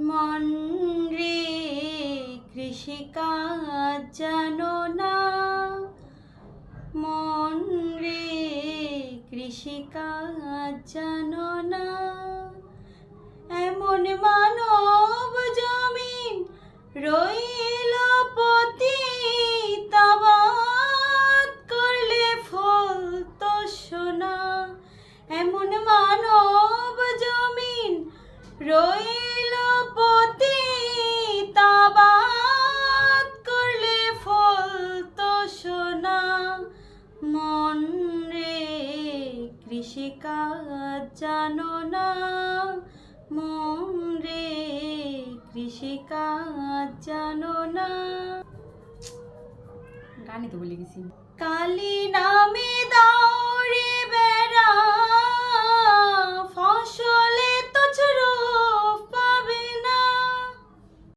মন রে কৃষিকাজ জানো না, মন রে কৃষিকাজ জানো না। এমন মানব জমিন রইল পতিত, আবাদ করলে ফলতো সোনা। এমন মানব জমিন রইল পতিত, আবাদ করলে ফলতো সোনা। মন রে কৃষিকাজ জানো না, মন রে কৃষিকাজ জানো না। গানই তো বলে গেছি। কালী নামে দাও